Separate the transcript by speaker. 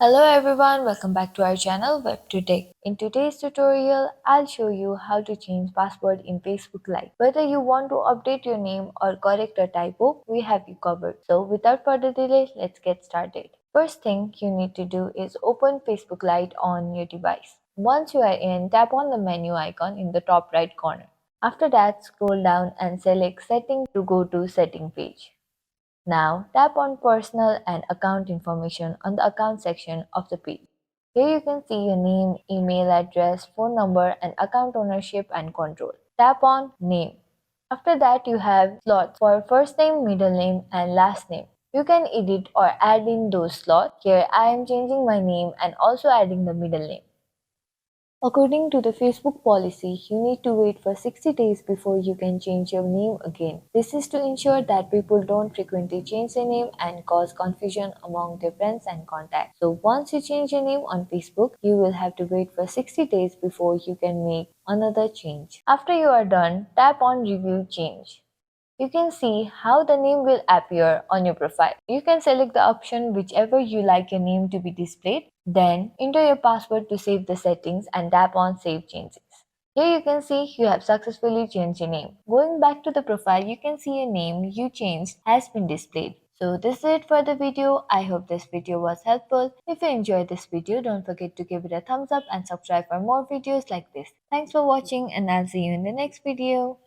Speaker 1: Hello everyone, welcome back to our channel WebToTech. In today's tutorial, I'll show you how to change password in Facebook Lite. Whether you want to update your name or correct a typo, we have you covered. So without further delay, let's get started. First thing you need to do is open Facebook Lite on your device. Once you are in, tap on the menu icon in the top right corner. After that, scroll down and select Settings to go to Setting page. Now tap on Personal and Account Information on the Account section of the page. Here you can see your name, email address, phone number, and account ownership and control. Tap on Name. After that, you have slots for first name, middle name, and last name. You can edit or add in those slots. Here I am changing my name and also adding the middle name. According to the Facebook policy, you need to wait for 60 days before you can change your name again. This is to ensure that people don't frequently change their name and cause confusion among their friends and contacts. So once you change your name on Facebook, you will have to wait for 60 days before you can make another change. After you are done, tap on Review Change. You can see how the name will appear on your profile. You can select the option whichever you like your name to be displayed. Then enter your password to save the settings and tap on Save Changes. Here you can see you have successfully changed your name. Going back to the profile, you can see your name you changed has been displayed. So this is it for the video. I hope this video was helpful. If you enjoyed this video, don't forget to give it a thumbs up and subscribe for more videos like this. Thanks for watching and I'll see you in the next video.